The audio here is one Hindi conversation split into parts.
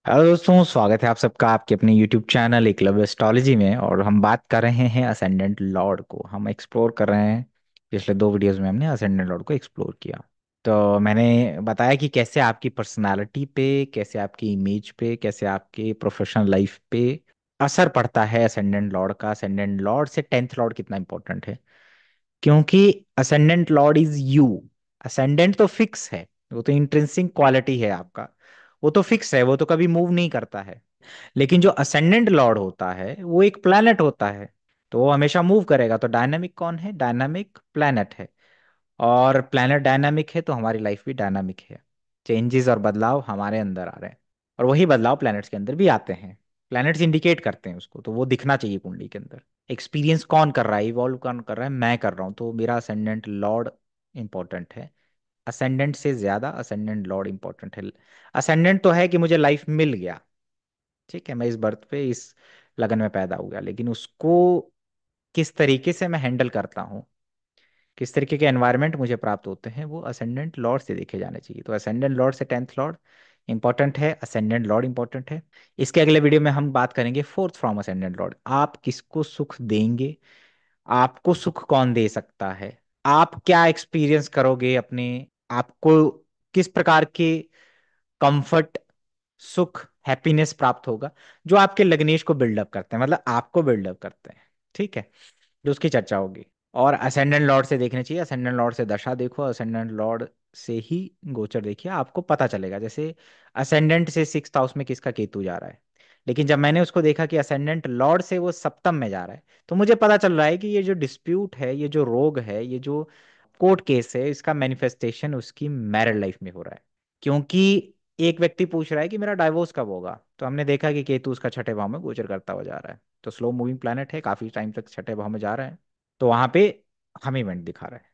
हेलो दोस्तों, स्वागत है आप सबका आपके अपने YouTube चैनल एकलव्य एस्ट्रोलॉजी में। और हम बात कर रहे हैं असेंडेंट लॉर्ड को, हम एक्सप्लोर कर रहे हैं। पिछले दो वीडियोस में हमने असेंडेंट लॉर्ड को एक्सप्लोर किया। तो मैंने बताया कि कैसे आपकी पर्सनालिटी पे, कैसे आपकी इमेज पे, कैसे आपके प्रोफेशनल लाइफ पे असर पड़ता है असेंडेंट लॉर्ड का। असेंडेंट लॉर्ड से टेंथ लॉर्ड कितना इंपॉर्टेंट है, क्योंकि ascendant Lord is you. Ascendant तो फिक्स है, वो तो इंट्रिंसिक क्वालिटी है आपका, वो तो फिक्स है, वो तो कभी मूव नहीं करता है। लेकिन जो असेंडेंट लॉर्ड होता है वो एक प्लैनेट होता है, तो वो हमेशा मूव करेगा। तो डायनामिक कौन है? डायनामिक प्लैनेट है। और प्लैनेट डायनामिक है तो हमारी लाइफ भी डायनामिक है। चेंजेस और बदलाव हमारे अंदर आ रहे हैं, और वही बदलाव प्लैनेट्स के अंदर भी आते हैं। प्लैनेट्स इंडिकेट करते हैं उसको, तो वो दिखना चाहिए कुंडली के अंदर। एक्सपीरियंस कौन कर रहा है, इवॉल्व कौन कर रहा है? मैं कर रहा हूँ, तो मेरा असेंडेंट लॉर्ड इंपॉर्टेंट है। असेंडेंट से ज्यादा असेंडेंट लॉर्ड इंपॉर्टेंट है। असेंडेंट तो है कि मुझे लाइफ मिल गया, ठीक है, मैं इस बर्थ पे इस लगन में पैदा हुआ, लेकिन उसको किस तरीके से मैं हैंडल करता हूँ, किस तरीके के एनवायरनमेंट मुझे प्राप्त होते हैं, वो असेंडेंट लॉर्ड से देखे जाने चाहिए। तो असेंडेंट लॉर्ड से टेंथ लॉर्ड इंपॉर्टेंट है, असेंडेंट लॉर्ड इंपॉर्टेंट है। इसके अगले वीडियो में हम बात करेंगे फोर्थ फ्रॉम असेंडेंट लॉर्ड। आप किसको सुख देंगे, आपको सुख कौन दे सकता है, आप क्या एक्सपीरियंस करोगे अपने, आपको किस प्रकार के कंफर्ट, सुख, हैप्पीनेस प्राप्त होगा, जो आपके लग्नेश को बिल्डअप करते हैं, मतलब आपको बिल्डअप करते हैं, ठीक है, जो उसकी चर्चा होगी। और असेंडेंट लॉर्ड से देखना चाहिए, असेंडेंट लॉर्ड से दशा देखो, असेंडेंट लॉर्ड से ही गोचर देखिए, आपको पता चलेगा। जैसे असेंडेंट से सिक्स हाउस में किसका केतु जा रहा है, लेकिन जब मैंने उसको देखा कि असेंडेंट लॉर्ड से वो सप्तम में जा रहा है, तो मुझे पता चल रहा है कि ये जो डिस्प्यूट है, ये जो रोग है, ये जो कोर्ट केस है, इसका मैनिफेस्टेशन उसकी मैरिड लाइफ में हो रहा है। क्योंकि एक व्यक्ति पूछ रहा है कि मेरा डाइवोर्स कब होगा, तो हमने देखा कि केतु उसका छठे भाव में गोचर करता हुआ जा रहा है, तो स्लो मूविंग प्लैनेट है, काफी टाइम तक छठे भाव में जा रहा है, तो वहां पे हम इवेंट दिखा रहा है।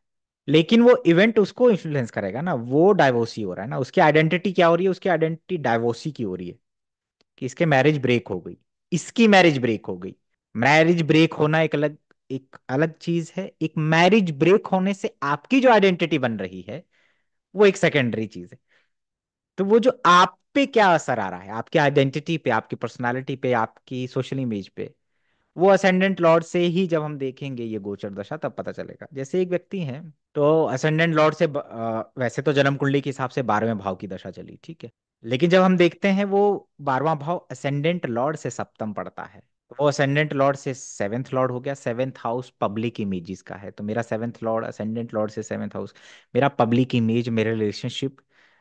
लेकिन वो इवेंट उसको इन्फ्लुएंस करेगा ना, वो डाइवोर्सी हो रहा है ना, उसकी आइडेंटिटी क्या हो रही है? उसकी आइडेंटिटी डाइवोर्सी की हो रही है, कि इसके मैरिज ब्रेक हो गई, इसकी मैरिज ब्रेक हो गई। मैरिज ब्रेक होना एक अलग चीज है, एक मैरिज ब्रेक होने से आपकी जो आइडेंटिटी बन रही है वो एक सेकेंडरी चीज है। तो वो जो आप पे क्या असर आ रहा है, आपकी आइडेंटिटी पे, आपकी पर्सनालिटी पे, आपकी सोशल इमेज पे, वो असेंडेंट लॉर्ड से ही जब हम देखेंगे ये गोचर दशा, तब पता चलेगा। जैसे एक व्यक्ति है, तो असेंडेंट लॉर्ड से वैसे तो जन्म कुंडली के हिसाब से 12वें भाव की दशा चली, ठीक है, लेकिन जब हम देखते हैं वो 12वां भाव असेंडेंट लॉर्ड से सप्तम पड़ता है, तो वो असेंडेंट लॉर्ड से सेवेंथ लॉर्ड हो गया। सेवेंथ हाउस पब्लिक इमेजेस का है, तो मेरा सेवेंथ लॉर्ड असेंडेंट लॉर्ड से सेवेंथ हाउस मेरा पब्लिक इमेज, मेरे रिलेशनशिप,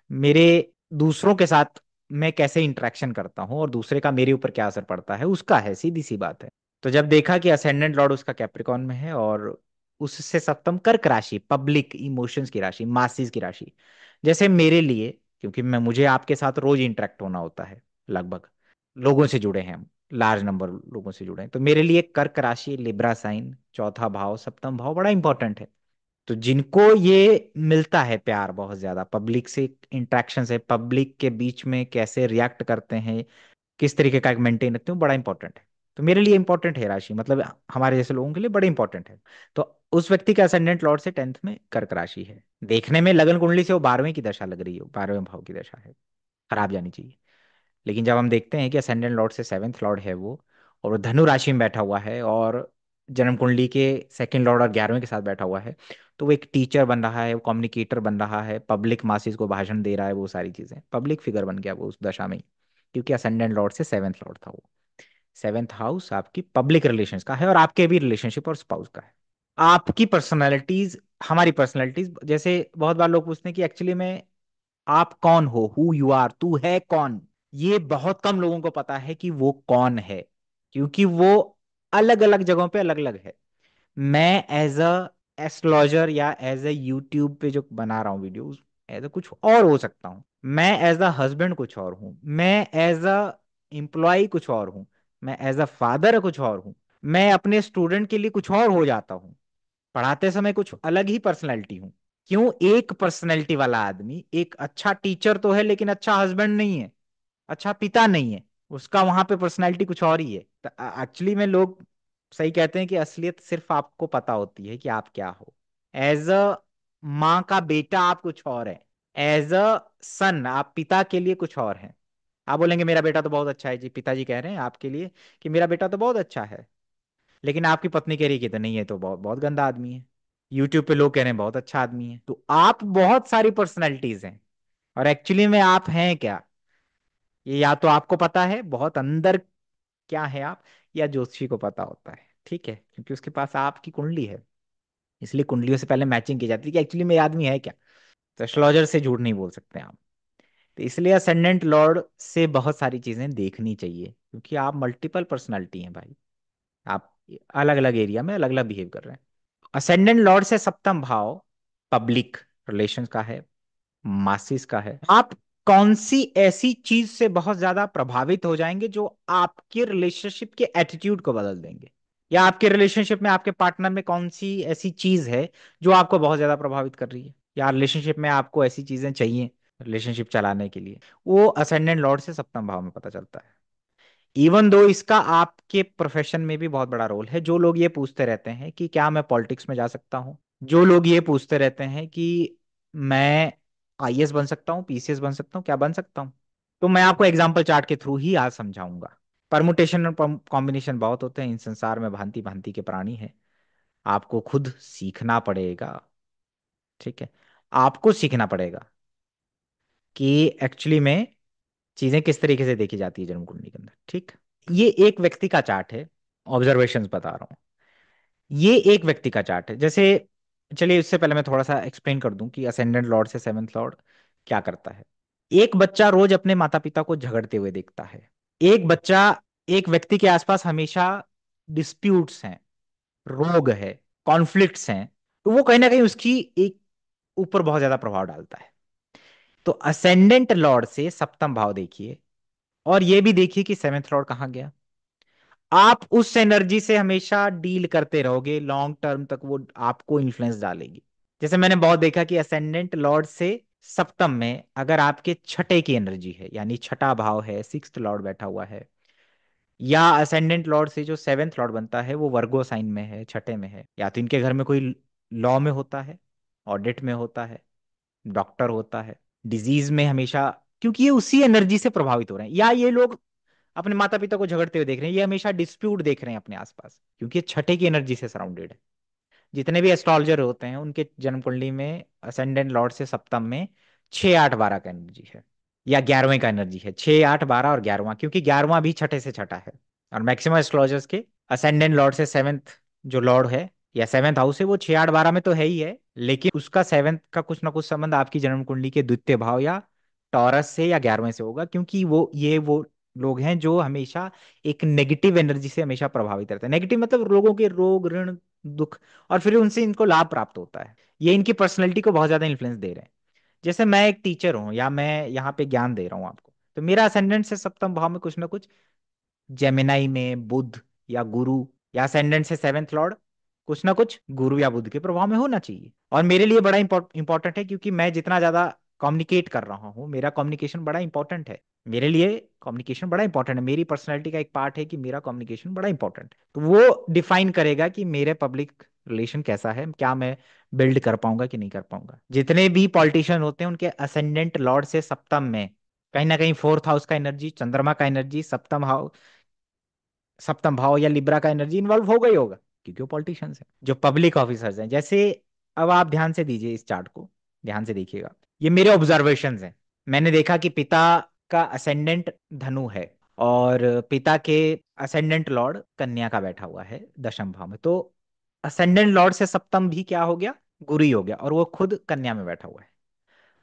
मेरे दूसरों के साथ मैं कैसे इंटरेक्शन करता हूँ और दूसरे का मेरे ऊपर क्या असर पड़ता है, उसका है, सीधी सी बात है। तो जब देखा कि असेंडेंट लॉर्ड उसका कैप्रिकॉन में है और उससे सप्तम कर्क राशि, पब्लिक इमोशंस की राशि, मासिस की राशि, जैसे मेरे लिए, क्योंकि मैं मुझे आपके साथ रोज इंटरेक्ट होना होता है, लगभग लोगों से जुड़े हैं हम, लार्ज नंबर लोगों से जुड़े हैं, तो मेरे लिए कर्क राशि, लिब्रा साइन, चौथा भाव, सप्तम भाव बड़ा इंपॉर्टेंट है। तो जिनको ये मिलता है प्यार बहुत ज्यादा, पब्लिक से इंटरेक्शन से, पब्लिक के बीच में कैसे रिएक्ट करते हैं, किस तरीके का एक मेंटेन रखते हो, बड़ा इंपॉर्टेंट है। तो मेरे लिए इंपॉर्टेंट है राशि, मतलब हमारे जैसे लोगों के लिए बड़े इंपॉर्टेंट है। तो उस व्यक्ति का असेंडेंट लॉर्ड से टेंथ में कर्क राशि है, देखने में लगन कुंडली से वो 12वें की दशा लग रही है, 12वें भाव की दशा है, खराब जानी चाहिए। लेकिन जब हम देखते हैं कि असेंडेंट लॉर्ड से सेवेंथ लॉर्ड है वो, और वो धनु राशि में बैठा हुआ है, और जन्म कुंडली के सेकंड लॉर्ड और 11वें के साथ बैठा हुआ है, तो वो एक टीचर बन रहा है, वो कम्युनिकेटर बन रहा है, पब्लिक मासिस को भाषण दे रहा है, वो सारी चीजें, पब्लिक फिगर बन गया वो उस दशा में ही, क्योंकि असेंडेंट लॉर्ड से सेवेंथ लॉर्ड था वो। सेवेंथ हाउस आपकी पब्लिक रिलेशंस का है, और आपके भी रिलेशनशिप और स्पाउस का है। आपकी पर्सनैलिटीज, हमारी पर्सनैलिटीज, जैसे बहुत बार लोग पूछते हैं कि एक्चुअली में आप कौन हो, हु यू आर, तू है कौन। ये बहुत कम लोगों को पता है कि वो कौन है, क्योंकि वो अलग अलग जगहों पे अलग अलग है। मैं एज अ एस्ट्रोलॉजर या एज अ यूट्यूब पे जो बना रहा हूँ वीडियोस, एज अ कुछ और हो सकता हूँ, मैं एज अ हस्बैंड कुछ और हूँ, मैं एज अ एम्प्लॉय कुछ और हूँ, मैं एज अ फादर कुछ और हूँ, मैं अपने स्टूडेंट के लिए कुछ और हो जाता हूँ, पढ़ाते समय कुछ अलग ही पर्सनैलिटी हूँ। क्यों? एक पर्सनैलिटी वाला आदमी एक अच्छा टीचर तो है, लेकिन अच्छा हस्बैंड नहीं है, अच्छा पिता नहीं है, उसका वहां पे पर्सनैलिटी कुछ और ही है। तो एक्चुअली में लोग सही कहते हैं कि असलियत सिर्फ आपको पता होती है कि आप क्या हो। एज अ माँ का बेटा आप कुछ और है, एज अ सन आप पिता के लिए कुछ और हैं, आप बोलेंगे मेरा बेटा तो बहुत अच्छा है जी, पिताजी कह रहे हैं आपके लिए कि मेरा बेटा तो बहुत अच्छा है, लेकिन आपकी पत्नी कह रही है कि तो नहीं है, तो बहुत बहुत गंदा आदमी है। यूट्यूब पे लोग कह रहे हैं बहुत अच्छा आदमी है। तो आप बहुत सारी पर्सनैलिटीज हैं, और एक्चुअली में आप हैं क्या, ये या तो आपको पता है बहुत अंदर क्या है आप, या ज्योतिषी को पता होता है, ठीक है, क्योंकि उसके पास आपकी कुंडली है, इसलिए कुंडलियों से पहले मैचिंग की जाती है कि एक्चुअली में ये आदमी है क्या। तो एस्ट्रोलॉजर से झूठ नहीं बोल सकते आप। तो इसलिए असेंडेंट लॉर्ड से बहुत सारी चीजें देखनी चाहिए, क्योंकि आप मल्टीपल पर्सनालिटी हैं भाई, आप अलग अलग एरिया में अलग अलग बिहेव कर रहे हैं। असेंडेंट लॉर्ड से सप्तम भाव पब्लिक रिलेशंस का है, मासिस का है। आप कौन सी ऐसी चीज से बहुत ज्यादा प्रभावित हो जाएंगे जो आपके रिलेशनशिप के एटीट्यूड को बदल देंगे, या आपके रिलेशनशिप में आपके पार्टनर में कौन सी ऐसी चीज है जो आपको बहुत ज्यादा प्रभावित कर रही है, या रिलेशनशिप में आपको ऐसी चीजें चाहिए रिलेशनशिप चलाने के लिए, वो असेंडेंट लॉर्ड से सप्तम भाव में पता चलता है। इवन दो इसका आपके प्रोफेशन में भी बहुत बड़ा रोल है। जो लोग ये पूछते रहते हैं कि क्या मैं पॉलिटिक्स में जा सकता हूँ, जो लोग ये पूछते रहते हैं कि मैं आईएएस बन सकता हूँ, पीसीएस बन सकता हूँ, क्या बन सकता हूँ, तो मैं आपको एग्जाम्पल चार्ट के थ्रू ही आज समझाऊंगा। परमुटेशन और कॉम्बिनेशन बहुत होते हैं, इन संसार में भांति भांति के प्राणी हैं, आपको खुद सीखना पड़ेगा, ठीक है, आपको सीखना पड़ेगा कि एक्चुअली में चीजें किस तरीके से देखी जाती है जन्म कुंडली के अंदर, ठीक। ये एक व्यक्ति का चार्ट है, ऑब्जर्वेशंस बता रहा हूँ। ये एक व्यक्ति का चार्ट है, जैसे चलिए इससे पहले मैं थोड़ा सा एक्सप्लेन कर दूं कि असेंडेंट लॉर्ड से सेवेंथ लॉर्ड क्या करता है। एक बच्चा रोज अपने माता पिता को झगड़ते हुए देखता है। एक बच्चा, एक व्यक्ति के आसपास हमेशा डिस्प्यूट्स हैं, रोग है, कॉन्फ्लिक्ट्स हैं, तो वो कहीं ना कहीं उसकी एक ऊपर बहुत ज्यादा प्रभाव डालता है। तो असेंडेंट लॉर्ड से सप्तम भाव देखिए, और ये भी देखिए कि सेवेंथ लॉर्ड कहाँ गया। आप उस एनर्जी से हमेशा डील करते रहोगे, लॉन्ग टर्म तक वो आपको इन्फ्लुएंस डालेगी। जैसे मैंने बहुत देखा कि असेंडेंट लॉर्ड से सप्तम में अगर आपके छठे की एनर्जी है, यानी छठा भाव है, सिक्स्थ लॉर्ड बैठा हुआ है, या असेंडेंट लॉर्ड से जो सेवेंथ लॉर्ड बनता है वो वर्गो साइन में है, छठे में है, या तो इनके घर में कोई लॉ में होता है, ऑडिट में होता है, डॉक्टर होता है, डिजीज में हमेशा, क्योंकि ये उसी एनर्जी से प्रभावित हो रहे हैं, या ये लोग अपने माता पिता को झगड़ते हुए देख रहे हैं, ये हमेशा डिस्प्यूट देख रहे हैं अपने आसपास, क्योंकि ये छठे की एनर्जी से सराउंडेड है। जितने भी एस्ट्रोलॉजर होते हैं उनके जन्म कुंडली में असेंडेंट लॉर्ड से सप्तम में 6 8 12 का एनर्जी है, या 11वें का एनर्जी है, 6 8 12 और 11वां, क्योंकि 11वां भी छठे से छठा है। और मैक्सिमम एस्ट्रोलॉजर्स के असेंडेंट लॉर्ड से सेवेंथ जो लॉर्ड है या सेवेंथ हाउस है वो 6 8 12 में तो है ही है, लेकिन उसका सेवेंथ का कुछ ना कुछ संबंध आपकी जन्म कुंडली के द्वितीय भाव या टॉरस से या 11वें से होगा, क्योंकि वो लोग हैं जो हमेशा एक नेगेटिव एनर्जी से हमेशा प्रभावित रहते हैं। नेगेटिव मतलब लोगों के रोग ऋण दुख, और फिर उनसे इनको लाभ प्राप्त होता है। ये इनकी पर्सनैलिटी को बहुत ज्यादा इन्फ्लुएंस दे रहे हैं। जैसे मैं एक टीचर हूँ या मैं यहाँ पे ज्ञान दे रहा हूँ आपको, तो मेरा असेंडेंट से सप्तम भाव में कुछ ना कुछ, जेमिनाई में बुध या गुरु, या असेंडेंट से सेवेंथ लॉर्ड कुछ ना कुछ गुरु या बुध के प्रभाव में होना चाहिए। और मेरे लिए बड़ा इंपॉर्टेंट है, क्योंकि मैं जितना ज्यादा कम्युनिकेट कर रहा हूँ, मेरा कम्युनिकेशन बड़ा इंपॉर्टेंट है, मेरे लिए कम्युनिकेशन बड़ा इंपॉर्टेंट है, मेरी पर्सनैलिटी का एक पार्ट है कि मेरा कम्युनिकेशन बड़ा इंपॉर्टेंट है। तो वो डिफाइन करेगा कि मेरे पब्लिक रिलेशन कैसा है, क्या मैं बिल्ड कर पाऊंगा कि नहीं कर पाऊंगा। जितने भी पॉलिटिशियन होते हैं उनके असेंडेंट लॉर्ड से सप्तम में कहीं ना कहीं फोर्थ हाउस का एनर्जी, चंद्रमा का एनर्जी, सप्तम भाव या लिब्रा का एनर्जी इन्वॉल्व हो गई होगा, क्योंकि वो पॉलिटिशियंस है जो पब्लिक ऑफिसर्स हैं। जैसे अब आप ध्यान से दीजिए, इस चार्ट को ध्यान से देखिएगा, ये मेरे ऑब्जर्वेशंस हैं। मैंने देखा कि पिता का असेंडेंट धनु है, और पिता के असेंडेंट लॉर्ड कन्या का बैठा हुआ है दशम भाव में, तो असेंडेंट लॉर्ड से सप्तम भी क्या हो गया, गुरु ही हो गया, और वो खुद कन्या में बैठा हुआ है।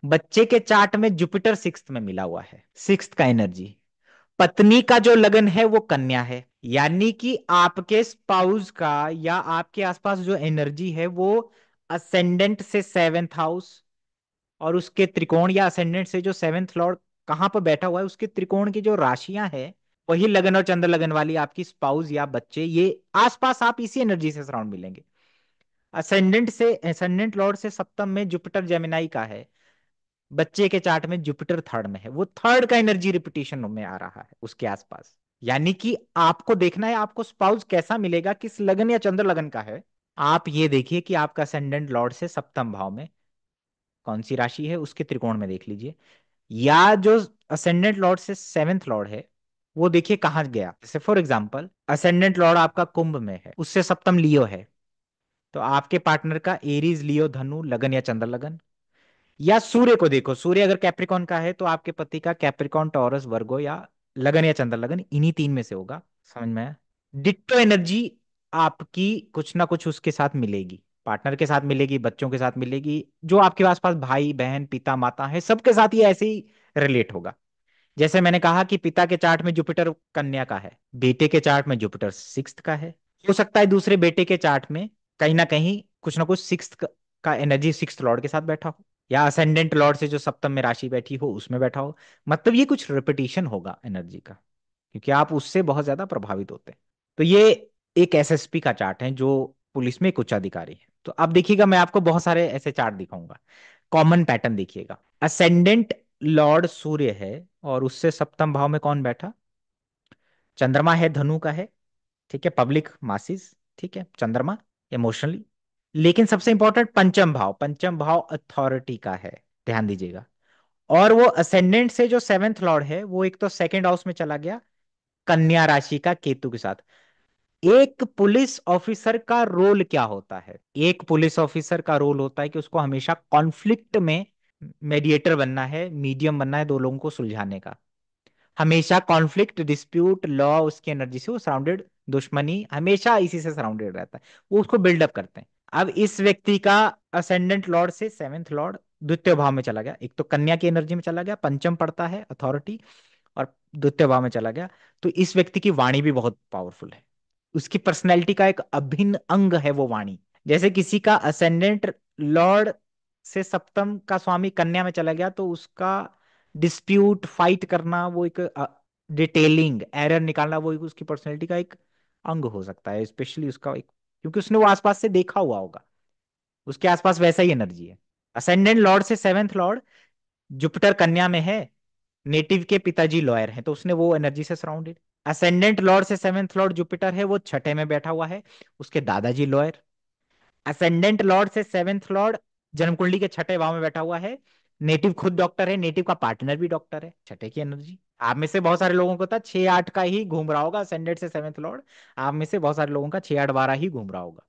बच्चे के चार्ट में जुपिटर सिक्स्थ में मिला हुआ है, सिक्स्थ का एनर्जी। पत्नी का जो लगन है वो कन्या है, यानी कि आपके स्पाउस का या आपके आसपास जो एनर्जी है वो असेंडेंट से सेवेंथ हाउस, और उसके त्रिकोण या असेंडेंट से जो सेवेंथ लॉर्ड कहां पर बैठा हुआ है उसके त्रिकोण की जो राशियां है, वही लगन और चंद्र लगन वाली आपकी स्पाउस या बच्चे, ये आसपास आप इसी एनर्जी से सराउंड मिलेंगे। असेंडेंट लॉर्ड से सप्तम में जुपिटर जेमिनाई का है, बच्चे के चार्ट में जुपिटर थर्ड में है, वो थर्ड का एनर्जी रिपीटेशन में आ रहा है उसके आसपास। यानी कि आपको देखना है आपको स्पाउस कैसा मिलेगा, किस लगन या चंद्र लगन का है। आप ये देखिए कि आपका असेंडेंट लॉर्ड से सप्तम भाव में कौन सी राशि है, उसके त्रिकोण में देख लीजिए। या जो असेंडेंट लॉर्ड से सेवेंथ लॉर्ड है वो देखिए कहाँ गया। जैसे फॉर एग्जाम्पल असेंडेंट लॉर्ड आपका कुंभ में है, उससे सप्तम लियो है, तो आपके पार्टनर का एरीज, लियो, धनु, लगन या चंद्र लगन। या सूर्य को देखो, सूर्य अगर कैप्रिकॉन का है तो आपके पति का कैप्रिकॉन, टॉरस, वर्गो या लगन या चंद्र लगन, इन्हीं तीन में से होगा। समझ में आया? डिट्टो एनर्जी आपकी कुछ ना कुछ उसके साथ मिलेगी, पार्टनर के साथ मिलेगी, बच्चों के साथ मिलेगी, जो आपके आसपास भाई बहन पिता माता है सबके साथ ये ऐसे ही रिलेट होगा। जैसे मैंने कहा कि पिता के चार्ट में जुपिटर कन्या का है, बेटे के चार्ट में जुपिटर सिक्स्थ का है, हो सकता है दूसरे बेटे के चार्ट में कहीं ना कुछ सिक्स्थ का एनर्जी सिक्स्थ लॉर्ड के साथ बैठा हो, या असेंडेंट लॉर्ड से जो सप्तम में राशि बैठी हो उसमें बैठा हो। मतलब ये कुछ रिपीटिशन होगा एनर्जी का, क्योंकि आप उससे बहुत ज्यादा प्रभावित होते हैं। तो ये एक एसएसपी का चार्ट है जो पुलिस में एक उच्च अधिकारी है। तो अब देखिएगा, मैं आपको बहुत सारे ऐसे चार्ट दिखाऊंगा, कॉमन पैटर्न देखिएगा। असेंडेंट लॉर्ड सूर्य है और उससे सप्तम भाव में कौन बैठा? चंद्रमा है, धनु का है, ठीक है, पब्लिक मासिस, ठीक है, चंद्रमा इमोशनली। लेकिन सबसे इंपॉर्टेंट पंचम भाव, पंचम भाव अथॉरिटी का है, ध्यान दीजिएगा। और वो असेंडेंट से जो सेवेंथ लॉर्ड है वो एक तो सेकंड हाउस में चला गया कन्या राशि का केतु के साथ। एक पुलिस ऑफिसर का रोल क्या होता है? एक पुलिस ऑफिसर का रोल होता है कि उसको हमेशा कॉन्फ्लिक्ट में मेडिएटर बनना है, मीडियम बनना है दो लोगों को सुलझाने का। हमेशा कॉन्फ्लिक्ट, डिस्प्यूट, लॉ उसकी एनर्जी से वो सराउंडेड, दुश्मनी हमेशा इसी से सराउंडेड रहता है, वो उसको बिल्डअप करते हैं। अब इस व्यक्ति का असेंडेंट लॉर्ड से सेवेंथ लॉर्ड द्वितीय भाव में चला गया, एक तो कन्या की एनर्जी में चला गया, पंचम पड़ता है अथॉरिटी, और द्वितीय भाव में चला गया। तो इस व्यक्ति की वाणी भी बहुत पावरफुल है, उसकी पर्सनैलिटी का एक अभिन्न अंग है वो वाणी। जैसे किसी का असेंडेंट लॉर्ड से सप्तम का स्वामी कन्या में चला गया तो उसका डिस्प्यूट, फाइट करना, वो एक डिटेलिंग, एरर निकालना, वो एक उसकी पर्सनैलिटी का एक अंग हो सकता है, स्पेशली उसका एक, क्योंकि उसने वो आसपास से देखा हुआ होगा, उसके आसपास वैसा ही एनर्जी है। असेंडेंट लॉर्ड से सेवेंथ लॉर्ड जुपिटर कन्या में है, नेटिव के पिताजी लॉयर हैं तो उसने वो एनर्जी से सराउंडेड। असेंडेंट लॉर्ड से सेवेंथ लॉर्ड जुपिटर है, वो छठे में बैठा हुआ है, उसके दादाजी लॉयर। असेंडेंट लॉर्ड से सेवेंथ लॉर्ड जन्म कुंडली के छठे भाव में बैठा हुआ है, नेटिव खुद डॉक्टर है, नेटिव का पार्टनर भी डॉक्टर है, छठे की एनर्जी। आप में से बहुत सारे लोगों को था 6-8 का ही घूम रहा होगा असेंडेंट से सेवेंथ लॉर्ड, आप में से बहुत सारे लोगों का 6-8-12 ही घूम रहा होगा।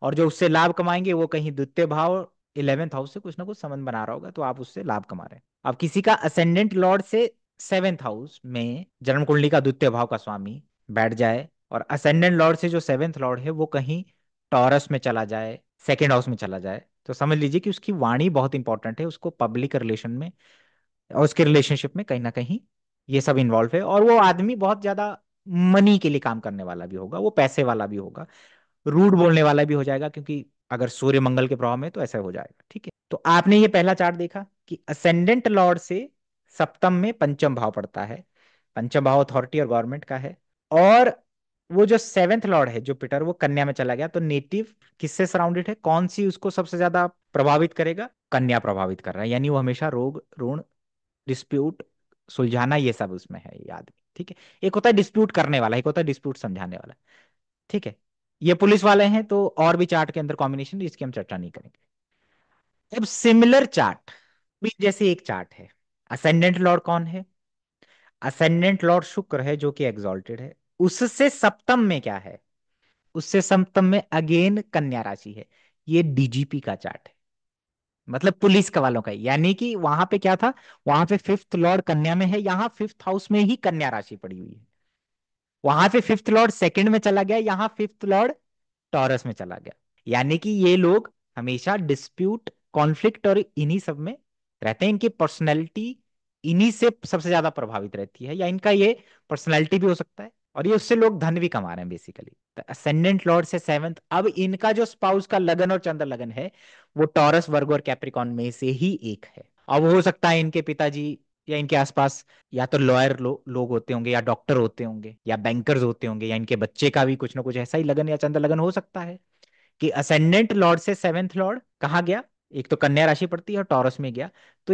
और जो उससे लाभ कमाएंगे वो कहीं द्वितीय भाव, इलेवेंथ हाउस से कुछ ना कुछ संबंध बना रहा होगा, तो आप उससे लाभ कमा रहे हैं। अब किसी का असेंडेंट लॉर्ड से सेवेंथ हाउस में जन्म कुंडली का द्वितीय भाव का स्वामी बैठ जाए, और असेंडेंट लॉर्ड से जो सेवेंथ लॉर्ड है वो कहीं टॉरस में चला जाए, सेकेंड हाउस में चला जाए, तो समझ लीजिए कि उसकी वाणी बहुत इंपॉर्टेंट है, उसको पब्लिक रिलेशन में और उसके रिलेशनशिप में कहीं ना कहीं ये सब इन्वॉल्व है। और वो आदमी बहुत ज्यादा मनी के लिए काम करने वाला भी होगा, वो पैसे वाला भी होगा, रूड बोलने वाला भी हो जाएगा, क्योंकि अगर सूर्य मंगल के प्रभाव में तो ऐसा हो जाएगा। ठीक है, तो आपने ये पहला चार्ट देखा कि असेंडेंट लॉर्ड से सप्तम में पंचम भाव पड़ता है, पंचम भाव अथॉरिटी और गवर्नमेंट का है। और वो जो सेवेंथ लॉर्ड है जुपिटर वो कन्या में चला गया, तो नेटिव किससे सराउंडेड है, कौन सी उसको सबसे ज्यादा प्रभावित करेगा? कन्या प्रभावित कर रहा है, यानी वो हमेशा रोग, ऋण, डिस्प्यूट सुलझाना, ये सब उसमें है ये आदमी। ठीक है, एक होता है डिस्प्यूट करने वाला, एक होता है डिस्प्यूट समझाने वाला। ठीक है, ये पुलिस वाले हैं, तो और भी चार्ट के अंदर कॉम्बिनेशन जिसकी हम चर्चा नहीं करेंगे। अब सिमिलर चार्ट भी जैसे एक चार्ट है, असेंडेंट लॉर्ड कौन है? असेंडेंट लॉर्ड शुक्र है जो कि एग्जॉल्टेड है, उससे सप्तम में क्या है? उससे सप्तम में अगेन कन्या राशि है। ये डीजीपी का चार्ट है, मतलब पुलिस का वालों का ही। यानी कि वहां पे क्या था, वहां पे फिफ्थ लॉर्ड कन्या में है, यहाँ फिफ्थ हाउस में ही कन्या राशि पड़ी हुई है। वहां पे फिफ्थ लॉर्ड सेकंड में चला गया, यहाँ फिफ्थ लॉर्ड टॉरस में चला गया। यानी कि ये लोग हमेशा डिस्प्यूट, कॉन्फ्लिक्ट और इन्हीं सब में रहते हैं, इनकी पर्सनैलिटी इन्हीं से सबसे ज्यादा प्रभावित रहती है, या इनका ये पर्सनैलिटी भी हो सकता है, और ये उससे लोग धन भी कमा रहे हैं बेसिकली। तो असेंडेंट लॉर्ड से सेवंथ, अब इनका जो स्पाउस का लगन और चंद्र लगन है वो टॉरस, वर्गो और कैप्रिकॉन में से ही एक है। अब हो सकता है इनके पिताजी या इनके आसपास या तो लॉयर लोग होते होंगे, या डॉक्टर होते होंगे, या बैंकर्स होते होंगे, या इनके बच्चे का भी कुछ ना कुछ ऐसा ही लगन या चंद्र लगन हो सकता है कि असेंडेंट लॉर्ड से सेवेंथ लॉर्ड कहाँ गया, एक तो कन्या राशि पड़ती है और टॉरस में गया, तो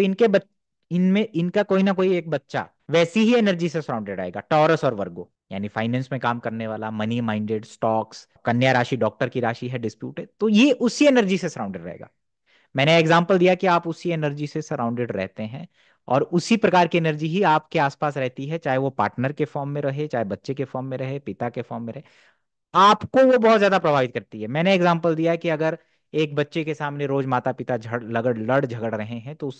इनमें इनका कोई ना कोई एक बच्चा वैसी ही एनर्जी से सराउंडेड आएगा, टॉरस और वर्गो, यानी फाइनेंस में काम करने वाला, मनी माइंडेड, स्टॉक्स, कन्या राशि डॉक्टर की राशि है, डिस्प्यूट है, तो ये उसी एनर्जी से सराउंडेड रहेगा। मैंने एग्जांपल दिया कि आप उसी एनर्जी से सराउंडेड रहते हैं, और उसी प्रकार की एनर्जी ही आपके आसपास रहती है, चाहे वो पार्टनर के फॉर्म में रहे, चाहे बच्चे के फॉर्म में रहे, पिता के फॉर्म में रहे, आपको वो बहुत ज्यादा प्रभावित करती है। मैंने एग्जांपल दिया कि अगर एक बच्चे के सामने रोज माता पिता लड़ झगड़ रहे हैं तो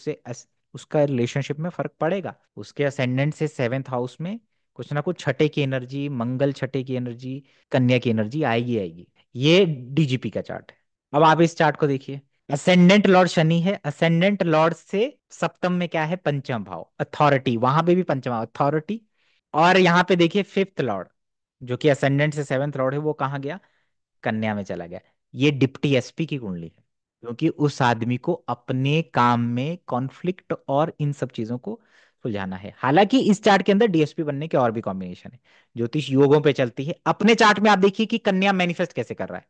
उसका रिलेशनशिप में फर्क पड़ेगा। उसके असेंडेंट से सेवेंथ हाउस में कुछ ना कुछ छठे की एनर्जी, मंगल छठे की एनर्जी, कन्या की एनर्जी आएगी आएगी। ये डीजीपी का चार्ट है। अब आप इस चार्ट को देखिए। असेंडेंट लॉर्ड शनि है, असेंडेंट लॉर्ड से सप्तम में क्या है, पंचम भाव, अथॉरिटी, वहां पे भी पंचम भाव, अथॉरिटी। और यहाँ पे देखिए फिफ्थ लॉर्ड जो कि असेंडेंट से सेवेंथ लॉर्ड है, वो कहाँ गया, कन्या में चला गया। ये डिप्टी एसपी की कुंडली है, क्योंकि उस आदमी को अपने काम में कॉन्फ्लिक्ट और इन सब चीजों को सुलझाना है। हालांकि इस चार्ट के अंदर डीएसपी बनने के और भी कॉम्बिनेशन है, ज्योतिष योगों पे चलती है। अपने चार्ट में आप देखिए कि कन्या मैनिफेस्ट कैसे कर रहा है।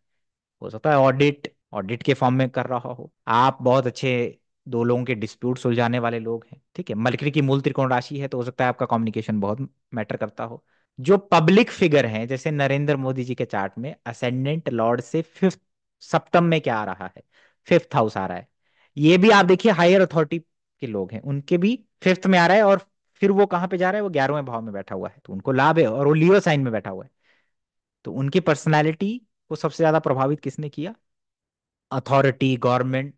हो सकता है ऑडिट ऑडिट के फॉर्म में कर रहा हो, आप बहुत अच्छे दो लोगों के डिस्प्यूट सुलझाने वाले लोग हैं, ठीक है। मरकरी की मूल त्रिकोण राशि है, तो हो सकता है आपका कम्युनिकेशन बहुत मैटर करता हो। जो पब्लिक फिगर हैं जैसे नरेंद्र मोदी जी के चार्ट में असेंडेंट लॉर्ड से फिफ्थ, सप्तम में क्या आ रहा है, फिफ्थ हाउस आ रहा है। ये भी आप देखिए हायर अथॉरिटी के लोग हैं, उनके भी फिफ्थ में आ रहा है, और फिर वो कहाँ पे जा रहा है, वो 11वें भाव में बैठा हुआ है, तो उनको लाभ है, और वो लियो साइन में बैठा हुआ है। तो उनकी पर्सनैलिटी को सबसे ज्यादा प्रभावित किसने किया, अथॉरिटी, गवर्नमेंट,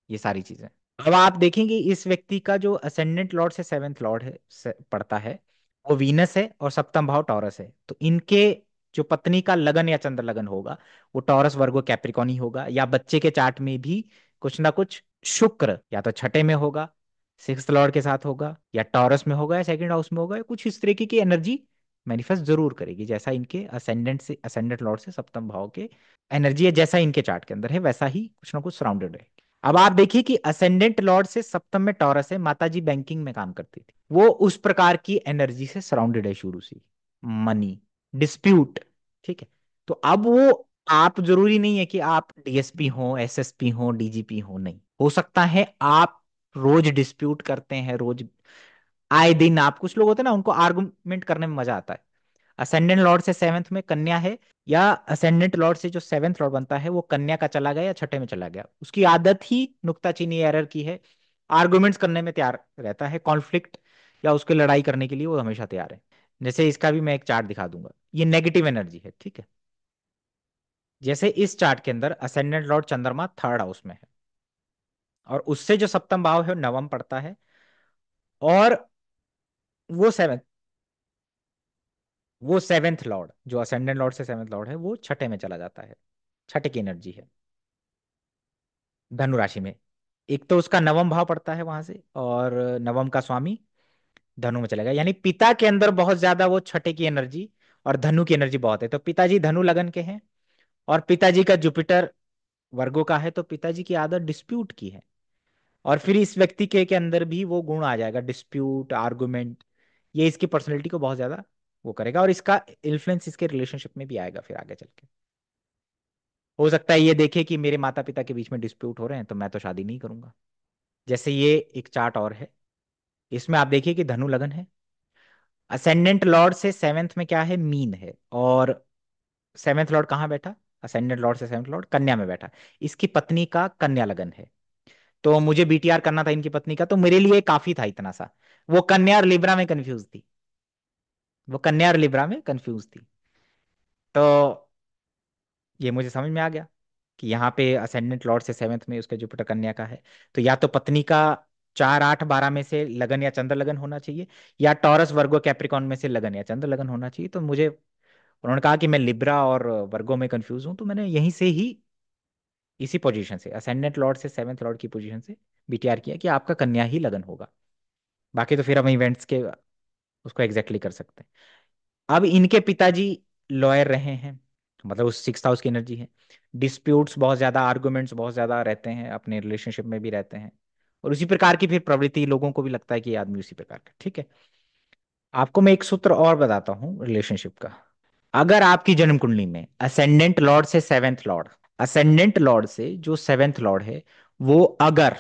ये सारी चीजें। अब आप देखेंगे इस व्यक्ति का जो असेंडेंट लॉर्ड से सेवेंथ लॉर्ड है पड़ता है, वो वीनस है और सप्तम भाव टॉरस है। तो इनके जो पत्नी का लगन या चंद्र लगन होगा वो टॉरस वर्गो कैप्रिकॉनी होगा, या बच्चे के चार्ट में भी कुछ ना कुछ शुक्र या तो छठे में होगा, सिक्स्थ लॉर्ड के साथ होगा, या टॉरस में होगा, या सेकंड हाउस में होगा, या कुछ इस तरीके की एनर्जी मैनिफेस्ट जरूर करेगी, जैसा इनके असेंडेंट लॉर्ड से सप्तम भाव के एनर्जी है, जैसा इनके चार्ट के अंदर है वैसा ही कुछ ना कुछ सराउंडेड है। अब आप देखिए कि असेंडेंट लॉर्ड से सप्तम में टॉरस है, माता जी बैंकिंग में काम करती थी, वो उस प्रकार की एनर्जी से सराउंडेड है शुरू से, मनी, डिस्प्यूट, ठीक है। तो अब वो, आप जरूरी नहीं है कि आप डीएसपी हो, एसएसपी हो, डीजीपी हो, नहीं हो सकता है आप रोज डिस्प्यूट करते हैं, रोज आए दिन आप, कुछ लोग होते हैं ना उनको आर्गुमेंट करने में मजा आता है। असेंडेंट लॉर्ड से सेवेंथ में कन्या है, या असेंडेंट लॉर्ड से जो सेवेंथ लॉर्ड बनता है वो कन्या का चला गया या छठे में चला गया, उसकी आदत ही नुक्ताचीनी एरर की है, आर्गुमेंट्स करने में तैयार रहता है, कॉन्फ्लिक्ट या उसके लड़ाई करने के लिए वो हमेशा तैयार है। जैसे इसका भी मैं एक चार्ट दिखा दूंगा, ये नेगेटिव एनर्जी है, ठीक है। जैसे इस चार्ट के अंदर असेंडेंट लॉर्ड चंद्रमा थर्ड हाउस में है, और उससे जो सप्तम भाव है वो नवम पड़ता है, और वो सेवेंथ वो सेवेंथ लॉर्ड जो असेंडेंट लॉर्ड से सेवेंथ लॉर्ड है वो छठे में चला जाता है, छठे की एनर्जी है धनु राशि में। एक तो उसका नवम भाव पड़ता है वहां से, और नवम का स्वामी धनु में चलेगा, यानी पिता के अंदर बहुत ज्यादा वो छठे की एनर्जी और धनु की एनर्जी बहुत है। तो पिताजी धनु लगन के हैं, और पिताजी का जुपिटर वर्गो का है, तो पिताजी की आदत डिस्प्यूट की है। और फिर इस व्यक्ति के अंदर भी वो गुण आ जाएगा, डिस्प्यूट, आर्गुमेंट, ये इसकी पर्सनैलिटी को बहुत ज्यादा वो करेगा, और इसका इन्फ्लुएंस इसके रिलेशनशिप में भी आएगा फिर आगे चल के। हो सकता है ये देखे कि मेरे माता पिता के बीच में डिस्प्यूट हो रहे हैं तो मैं तो शादी नहीं करूंगा। जैसे ये एक चार्ट और है, इसमें आप देखिए कि धनु लगन है, असेंडेंट लॉर्ड से सेवेंथ में क्या है, मीन है, और सेवेंथ लॉर्ड कहाँ बैठा, असेंडेंट लॉर्ड से सेवेंथ लॉर्ड कन्या में बैठा। इसकी पत्नी का कन्या लगन है, तो मुझे बीटीआर करना था इनकी पत्नी का, तो मेरे लिए काफी था इतना सा। वो कन्या और लिब्रा में कंफ्यूज थी, वो कन्या और लिब्रा में कंफ्यूज थी। तो ये मुझे समझ में आ गया कि यहाँ पे असेंडेंट लॉर्ड से सेवेंथ में उसके जुपिटर कन्या का है, तो या तो पत्नी का 4 8 12 में से लगन या चंद्र लगन होना चाहिए, या टॉरस वर्गो कैप्रिकॉन में से लगन या चंद्र लगन होना चाहिए। तो मुझे उन्होंने कहा कि मैं लिब्रा और वर्गो में कंफ्यूज हूं, तो मैंने यहीं से ही इसी पोजीशन से असेंडेंट लॉर्ड से सेवेंथ लॉर्ड की पोजीशन से बीटीआर किया कि आपका कन्या ही लगन होगा। बाकी तो फिर हम इवेंट्स के उसको एग्जैक्टली कर सकते हैं। अब इनके पिताजी लॉयर रहे हैं, मतलब उस सिक्स हाउस की एनर्जी है, डिस्प्यूट्स बहुत ज्यादा, आर्गुमेंट्स बहुत ज्यादा रहते हैं, अपने रिलेशनशिप में भी रहते हैं, और उसी प्रकार की फिर प्रवृत्ति लोगों को भी लगता है कि ये आदमी उसी प्रकार का, ठीक है। आपको मैं एक सूत्र और बताता हूँ रिलेशनशिप का। अगर आपकी जन्म कुंडली में असेंडेंट लॉर्ड से सेवेंथ लॉर्ड, असेंडेंट लॉर्ड से जो सेवेंथ लॉर्ड है वो अगर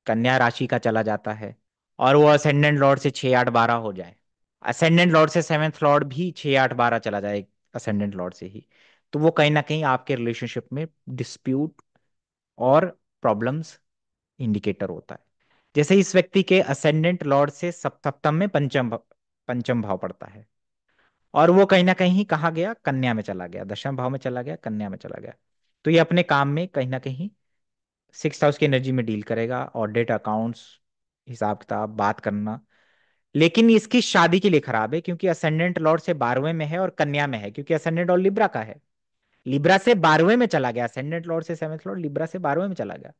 कन्या राशि का चला जाता है, और वो असेंडेंट लॉर्ड से 6 8 12 हो जाए, असेंडेंट लॉर्ड से सेवेंथ लॉर्ड भी 6 8 12 चला जाए असेंडेंट लॉर्ड से ही, तो वो कहीं ना कहीं आपके रिलेशनशिप में डिस्प्यूट और प्रॉब्लम्स इंडिकेटर होता है। जैसे इस व्यक्ति के असेंडेंट लॉर्ड से सप्तम में पंचम भाव पड़ता है, और वो कहीं ना कहीं कहाँ गया, कन्या में चला गया, दशम भाव में चला गया, कन्या में चला गया। तो ये अपने काम में कहीं ना कहीं सिक्स हाउस की एनर्जी में डील करेगा, ऑडिट, अकाउंट्स, हिसाब किताब, बात करना। लेकिन इसकी शादी के लिए खराब है, क्योंकि असेंडेंट लॉर्ड से 12वें में है और कन्या में है, क्योंकि असेंडेंट और लिब्रा का है। लिब्रा से 12वें में चला गया, असेंडेंट लॉर्ड से सेवंथ लॉर्ड लिब्रा से 12वें में चला गया।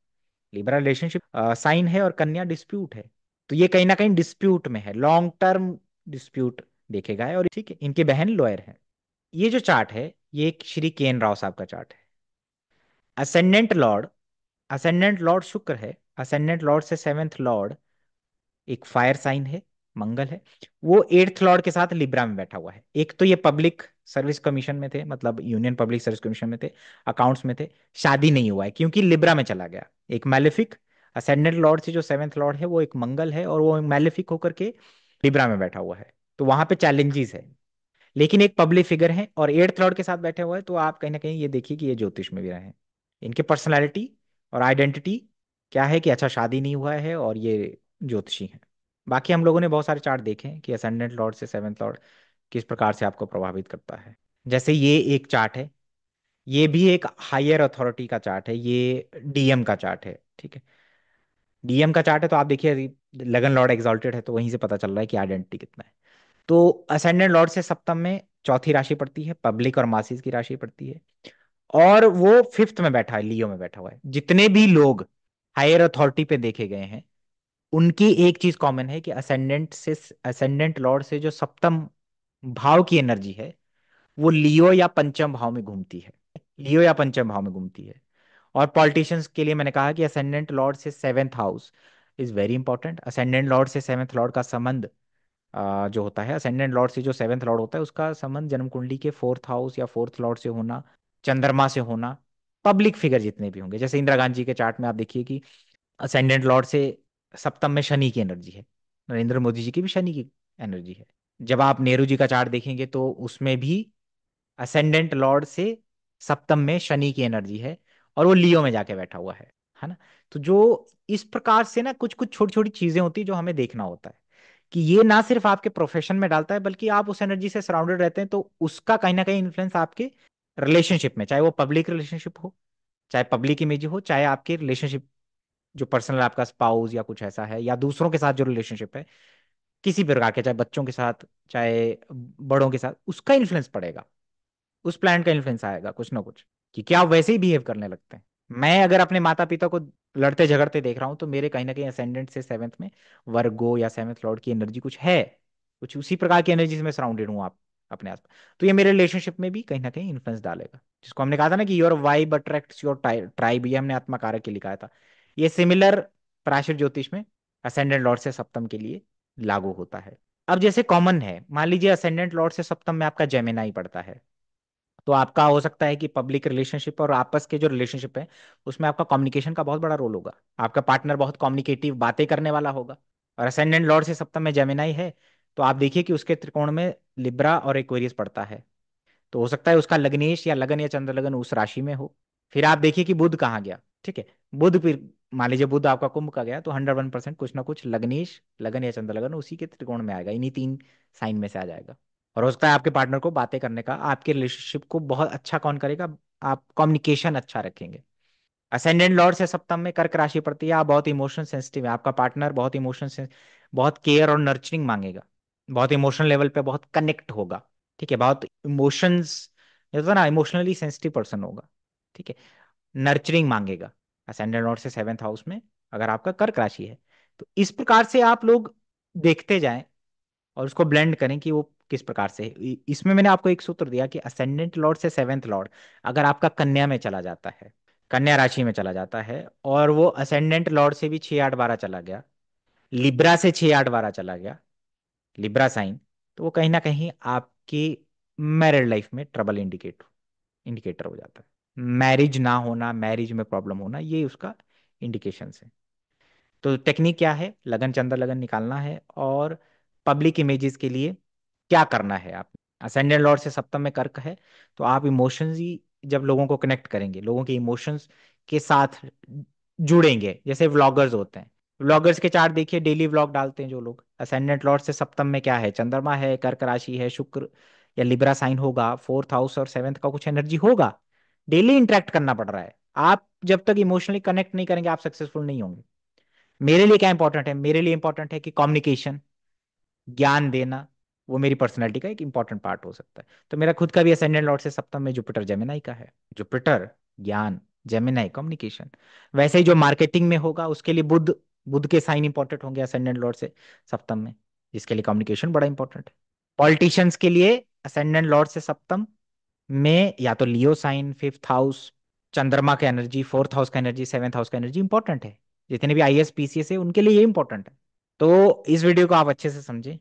लिब्रा रिलेशनशिप साइन है और कन्या डिस्प्यूट है। तो ये कहीं ना कहीं डिस्प्यूट में है, लॉन्ग टर्म डिस्प्यूट देखेगा है। और ठीक है, इनके बहन लॉयर है। ये जो चार्ट है, ये एक श्री के एन राव साहब का चार्ट है। असेंडेंट लॉर्ड, असेंडेंट लॉर्ड शुक्र है, असेंडेंट लॉर्ड से सेवेंथ लॉर्ड एक फायर साइन है, मंगल है। वो एट्थ लॉर्ड के साथ लिब्रा में बैठा हुआ है। एक तो ये पब्लिक सर्विस कमीशन में थे, मतलब यूनियन पब्लिक सर्विस कमीशन में थे, अकाउंट्स में थे। शादी नहीं हुआ है क्योंकि लिब्रा में चला गया। एक मैलेफिक, असेंडेंट लॉर्ड से जो सेवेंथ लॉर्ड है वो एक मंगल है, और वो मैलेफिक होकर के लिब्रा में बैठा हुआ है। तो वहां पे चैलेंजेस है। लेकिन एक पब्लिक फिगर है और एट्थ लॉर्ड के साथ बैठे हुए हैं, तो आप कहीं ना कहीं ये देखिए कि ये ज्योतिष में भी रहे। इनके पर्सनैलिटी और आइडेंटिटी क्या है कि अच्छा, शादी नहीं हुआ है और ये ज्योतिषी है। बाकी हम लोगों ने बहुत सारे चार्ट देखे हैं कि असेंडेंट लॉर्ड से सेवेंथ लॉर्ड किस प्रकार से आपको प्रभावित करता है। जैसे ये एक चार्ट है, ये भी एक हायर अथॉरिटी का चार्ट है, ये डीएम का चार्ट है, ठीक है। डीएम का चार्ट है, तो आप देखिए लगन लॉर्ड एग्जॉल्टेड है, तो वहीं से पता चल रहा है कि आइडेंटिटी कितना है। तो असेंडेंट लॉर्ड से सप्तम में चौथी राशि पड़ती है, पब्लिक और मासिस की राशि पड़ती है। और वो फिफ्थ में बैठा है, लियो में बैठा हुआ है। जितने भी लोग हायर अथॉरिटी पे देखे गए हैं, उनकी एक चीज कॉमन है कि असेंडेंट लॉर्ड से जो सप्तम भाव की एनर्जी है, वो लियो या पंचम भाव में घूमती है। लियो या पंचम भाव में घूमती है। और पॉलिटिशियंस के लिए मैंने कहा कि असेंडेंट लॉर्ड से seventh house is very important. Ascendant Lord से सेवेंथ लॉर्ड का संबंध जो होता है, असेंडेंट लॉर्ड से जो सेवेंथ लॉर्ड होता है उसका संबंध जन्म कुंडली के फोर्थ हाउस या फोर्थ लॉर्ड से होना, चंद्रमा से होना, पब्लिक फिगर जितने भी होंगे। जैसे इंदिरा गांधी के चार्ट में आप देखिए कि असेंडेंट लॉर्ड से सप्तम में शनि की एनर्जी है। नरेंद्र मोदी जी की भी शनि की एनर्जी है। जब आप नेहरू जी का चार्ट देखेंगे तो उसमें भी असेंडेंट लॉर्ड से सप्तम में शनि की एनर्जी है, और वो लियो में जाके बैठा हुआ है ना। तो जो इस प्रकार से ना कुछ कुछ छोटी छोटी चीजें होती है जो हमें देखना होता है, कि ये ना सिर्फ आपके प्रोफेशन में डालता है, बल्कि आप उस एनर्जी से सराउंडेड रहते हैं, तो उसका कहीं ना कहीं इन्फ्लुएंस आपके रिलेशनशिप में, चाहे वो पब्लिक रिलेशनशिप हो, चाहे पब्लिक इमेज हो, चाहे आपके रिलेशनशिप जो पर्सनल आपका स्पाउस या कुछ ऐसा है, या दूसरों के साथ जो रिलेशनशिप है, किसी भी प्रकार के, चाहे बच्चों के साथ, चाहे बड़ों के साथ, उसका इन्फ्लुएंस पड़ेगा। उस प्लांट का इन्फ्लुएंस आएगा कुछ ना कुछ, कि क्या आप वैसे ही बिहेव करने लगते हैं। मैं अगर अपने माता पिता को लड़ते झगड़ते देख रहा हूं, तो मेरे कहीं ना कहीं असेंडेंट से सेवेंथ में वर्गो या सेवेंथ लॉर्ड की एनर्जी कुछ है, कुछ उसी प्रकार की एनर्जी से मैं सराउंडेड हूँ आप अपने आसपास। तो ये मेरे रिलेशनशिप में भी कहीं ना कहीं इन्फ्लुएंस डालेगा, जिसको हमने कहा था ना कि your vibe attracts your tribe, ये हमने आत्मा कारक के लिखा था। ये सिमिलर पराशर ज्योतिष में असेंडेंट लॉर्ड से सप्तम के लिए लागू होता है। अब जैसे कॉमन है, मान लीजिए असेंडेंट लॉर्ड से सप्तम में आपका जेमिनाई पड़ता है, तो आपका हो सकता है कि पब्लिक रिलेशनशिप और आपस के जो रिलेशनशिप है, उसमें आपका कम्युनिकेशन का बहुत बड़ा रोल होगा। आपका पार्टनर बहुत कम्युनिकेटिव बातें करने वाला होगा। और असेंडेंट लॉर्ड से सप्तम में जेमिनाई है, तो आप देखिए कि उसके त्रिकोण में लिब्रा और एक्वेरियस पड़ता है। तो हो सकता है उसका लग्नेश या लगन या चंद्र लगन उस राशि में हो। फिर आप देखिए कि बुध कहाँ गया, ठीक है। बुध फिर मान लीजिए बुध आपका कुंभ का गया, तो 101% कुछ ना कुछ लग्नेश, लगन या चंद्र लगन उसी के त्रिकोण में आएगा, इन्हीं तीन साइन में से आ जाएगा। और हो सकता है आपके पार्टनर को बातें करने का, आपके रिलेशनशिप को बहुत अच्छा कौन करेगा, आप कम्युनिकेशन अच्छा रखेंगे। असेंडेंट लॉर्ड से सप्तम में कर्क राशि पड़ती है, आप बहुत इमोशन सेंसिटिव है, आपका पार्टनर बहुत बहुत केयर और नर्चरिंग मांगेगा, बहुत इमोशनल लेवल पे बहुत कनेक्ट होगा, ठीक है। बहुत इमोशंस, जैसा ना इमोशनली सेंसिटिव पर्सन होगा, ठीक है। नर्चरिंग मांगेगा असेंडेंट लॉर्ड से सेवेंथ हाउस में, अगर आपका कर्क राशि है। तो इस प्रकार से आप लोग देखते जाएं और उसको ब्लेंड करें कि वो किस प्रकार से है। इसमें मैंने आपको एक सूत्र दिया कि असेंडेंट लॉर्ड से सेवेंथ लॉर्ड अगर आपका कन्या में चला जाता है, कन्या राशि में चला जाता है, और वो असेंडेंट लॉर्ड से भी 6 8 12 चला गया, लिब्रा से 6 8 12 चला गया, लिब्रा साइन, तो वो कहीं ना कहीं आपकी मैरिड लाइफ में ट्रबल इंडिकेटर हो जाता है। मैरिज ना होना, मैरिज में प्रॉब्लम होना, ये उसका इंडिकेशन है। तो टेक्निक क्या है, लगन चंद्र लगन निकालना है, और पब्लिक इमेजेस के लिए क्या करना है। आप असेंडेंट लॉर्ड से सप्तम में कर्क है, तो आप इमोशंस ही जब लोगों को कनेक्ट करेंगे, लोगों के इमोशंस के साथ जुड़ेंगे, जैसे व्लॉगर्स होते हैं, व्लॉगर्स के चार्ट देखिए, डेली व्लॉग डालते हैं जो लोग। असेंडेंट लॉर्ड से सप्तम में क्या है, चंद्रमा है, कर्क राशि है, शुक्र या लिब्रा साइन होगा, फोर्थ हाउस और सेवेंथ का कुछ एनर्जी होगा। डेली इंटरेक्ट करना पड़ रहा है। आप जब तक इमोशनली कनेक्ट नहीं करेंगे आप सक्सेसफुल नहीं होंगे। मेरे लिए क्या इंपॉर्टेंट है, मेरे लिए इंपॉर्टेंट है कि कम्युनिकेशन, ज्ञान देना, वो मेरी पर्सनैलिटी का एक इंपॉर्टेंट पार्ट हो सकता है। तो मेरा खुद का भी असेंडेंट लॉर्ड से सप्तम में जुपिटर जेमिनाई का है। जुपिटर ज्ञान, जेमिनाई कम्युनिकेशन। वैसे ही जो मार्केटिंग में होगा उसके लिए बुध, बुध के साइन इंपॉर्टेंट होंगे असेंडेंट लॉर्ड से सप्तम में, जिसके लिए कम्युनिकेशन बड़ा इंपॉर्टेंट है। पॉलिटिशियंस के लिए असेंडेंट लॉर्ड से सप्तम में या तो लियो साइन, फिफ्थ हाउस, चंद्रमा का एनर्जी, फोर्थ हाउस का एनर्जी, सेवेंथ हाउस का एनर्जी इंपॉर्टेंट है। जितने भी आईएएस पीसीएस है उनके लिए ये इंपॉर्टेंट है। तो इस वीडियो को आप अच्छे से समझें।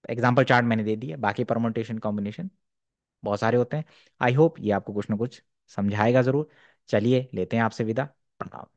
एग्जाम्पल चार्ट मैंने दे दिया, बाकी परमुटेशन कॉम्बिनेशन बहुत सारे होते हैं। आई होप ये आपको कुछ ना कुछ समझाएगा जरूर। चलिए लेते हैं आपसे विदा। प्रणाम।